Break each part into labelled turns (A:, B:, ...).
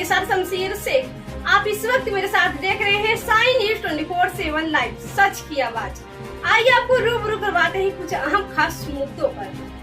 A: साथ शमशीर शेख। आप इस वक्त मेरे साथ देख रहे हैं साई न्यूज 24/7 लाइव, सच की आवाज। आइए आपको रूबरू करवाते हैं कुछ अहम खास मुद्दों पर।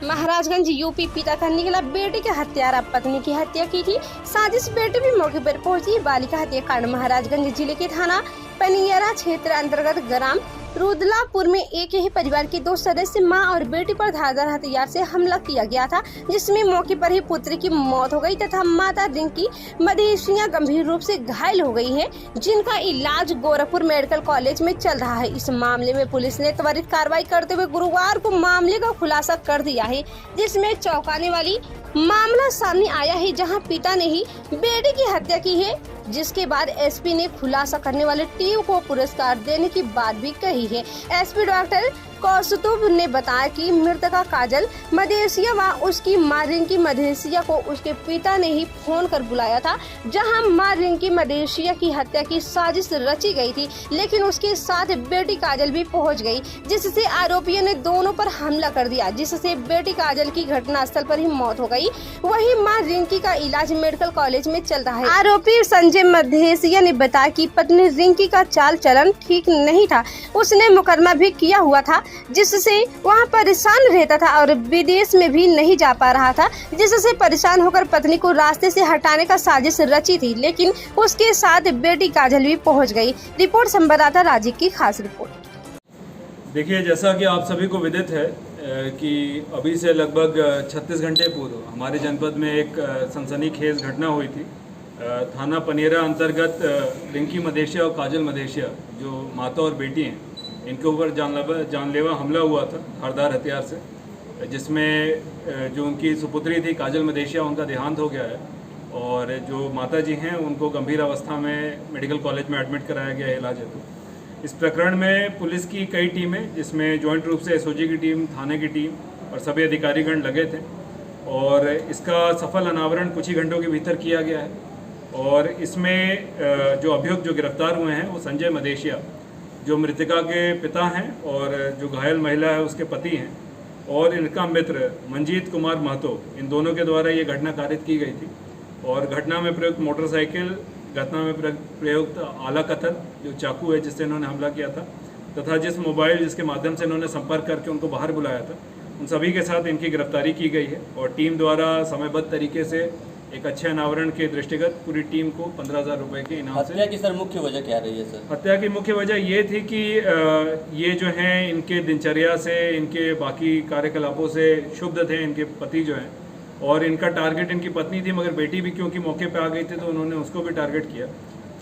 A: महाराजगंज यूपी, पिता का निकला बेटे के हत्यारा पत्नी की हत्या की थी। साजिश, बेटे भी मौके पर पहुंची। बालिका हत्याकांड महाराजगंज जिले के थाना पनियरा क्षेत्र अंतर्गत ग्राम रुदलापुर में एक ही परिवार के दो सदस्य मां और बेटी पर धारदार हथियार से हमला किया गया था, जिसमें मौके पर ही पुत्र की मौत हो गई तथा माता रिंकी मदेशिया गंभीर रूप से घायल हो गई है, जिनका इलाज गोरखपुर मेडिकल कॉलेज में चल रहा है। इस मामले में पुलिस ने त्वरित कार्रवाई करते हुए गुरुवार को मामले का खुलासा कर दिया है, जिसमें चौंकाने वाली मामला सामने आया है, जहां पिता ने ही बेटे की हत्या की है, जिसके बाद एसपी ने खुलासा करने वाले टीम को पुरस्कार देने की बात भी कही है। एसपी डॉक्टर कौस्तुभ ने बताया कि मृतका काजल मदेशिया व उसकी मां रिंकी मदेशिया को उसके पिता ने ही फोन कर बुलाया था, जहां मां रिंकी मदेशिया की हत्या की साजिश रची गई थी, लेकिन उसके साथ बेटी काजल भी पहुंच गई, जिससे आरोपियों ने दोनों पर हमला कर दिया, जिससे बेटी काजल की घटनास्थल पर ही मौत हो गई। वहीं मां रिंकी का इलाज मेडिकल कॉलेज में चल रहा है। आरोपी संजय मदेशिया ने बताया कि पत्नी रिंकी का चाल चलन ठीक नहीं था, उसने मुकदमा भी किया हुआ था, जिससे वहाँ परेशान रहता था और विदेश में भी नहीं जा पा रहा था, जिससे परेशान होकर पत्नी को रास्ते से हटाने का साजिश रची थी, लेकिन उसके साथ बेटी काजल भी पहुँच गई। रिपोर्ट संवाददाता राजीव की खास रिपोर्ट।
B: देखिए, जैसा कि आप सभी को विदित है कि अभी से लगभग 36 घंटे पूर्व हमारे जनपद में एक सनसनीखेज घटना हुई थी। थाना पनियरा अंतर्गत रिंकी मदेशिया और काजल मदेशिया, जो माता और बेटी हैं, इनके ऊपर जानलेवा हमला हुआ था धारदार हथियार से, जिसमें जो उनकी सुपुत्री थी काजल मदेशिया, उनका देहांत हो गया है और जो माता जी हैं उनको गंभीर अवस्था में मेडिकल कॉलेज में एडमिट कराया गया है इलाज हेतु। इस प्रकरण में पुलिस की कई टीमें, जिसमें जॉइंट रूप से एसओजी की टीम, थाने की टीम और सभी अधिकारीगण लगे थे और इसका सफल अनावरण कुछ ही घंटों के भीतर किया गया है। और इसमें जो अभियुक्त जो गिरफ्तार हुए हैं वो संजय मदेशिया, जो मृतका के पिता हैं, और जो घायल महिला है उसके पति हैं, और इनका मित्र मंजीत कुमार महतो, इन दोनों के द्वारा ये घटना कारित की गई थी। और घटना में प्रयुक्त मोटरसाइकिल, घटना में प्रयुक्त आला कत्ल जो चाकू है जिससे इन्होंने हमला किया था, तथा जिस मोबाइल जिसके माध्यम से इन्होंने संपर्क करके उनको बाहर बुलाया था, उन सभी के साथ इनकी गिरफ्तारी की गई है। और टीम द्वारा समयबद्ध तरीके से एक अच्छे अनावरण के दृष्टिगत पूरी टीम को 15,000 रुपये के इनाम से।
C: हत्या की सर मुख्य वजह क्या रही है सर?
B: हत्या की मुख्य वजह ये थी कि ये जो हैं इनके दिनचर्या से, इनके बाकी कार्यकलापों से क्षुब्ध थे इनके पति जो हैं, और इनका टारगेट इनकी पत्नी थी, मगर बेटी भी क्योंकि मौके पे आ गई थी तो उन्होंने उसको भी टारगेट किया।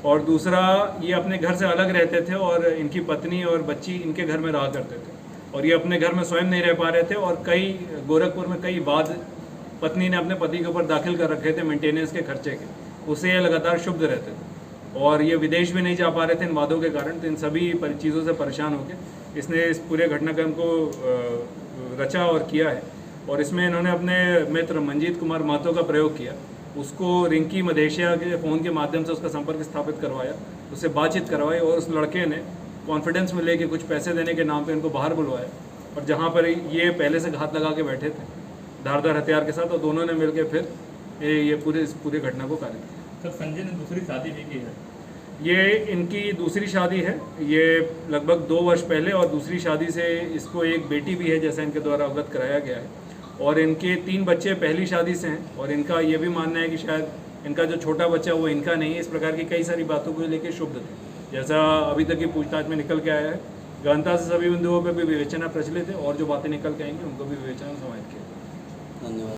B: और दूसरा, ये अपने घर से अलग रहते थे और इनकी पत्नी और बच्ची इनके घर में रहा करते थे, और ये अपने घर में स्वयं नहीं रह पा रहे थे, और कई गोरखपुर में कई बाद पत्नी ने अपने पति के ऊपर दाखिल कर रखे थे मेंटेनेंस के खर्चे के, उससे ये लगातार क्षुब्ध रहते थे और ये विदेश भी नहीं जा पा रहे थे इन वादों के कारण। तो इन सभी चीज़ों से परेशान होकर इसने इस पूरे घटनाक्रम को रचा और किया है। और इसमें इन्होंने अपने मित्र मंजीत कुमार महतो का प्रयोग किया, उसको रिंकी मदेशिया के फ़ोन के माध्यम से उसका संपर्क स्थापित करवाया, उससे बातचीत करवाई, और उस लड़के ने कॉन्फिडेंस में लेके कुछ पैसे देने के नाम पे इनको बाहर बुलवाया, और जहाँ पर ये पहले से घात लगा के बैठे थे धारदार हथियार के साथ, और दोनों ने मिलकर फिर ये पूरी घटना को कारित किया।
D: सर, संजय ने दूसरी शादी भी की है?
B: ये इनकी दूसरी शादी है, ये लगभग 2 वर्ष पहले, और दूसरी शादी से इसको एक बेटी भी है जैसा इनके द्वारा अवगत कराया गया है, और इनके 3 बच्चे पहली शादी से हैं, और इनका ये भी मानना है कि शायद इनका जो छोटा बच्चा वो इनका नहीं है। इस प्रकार की कई सारी बातों को लेकर क्षुब्ध थे, जैसा अभी तक की पूछताछ में निकल के आया है। गहनता से सभी बिंदुओं पर भी विवेचना प्रचलित है, और जो बातें निकल के आएंगी उनको भी विवेचना में समाहित किया।
C: धन्यवाद।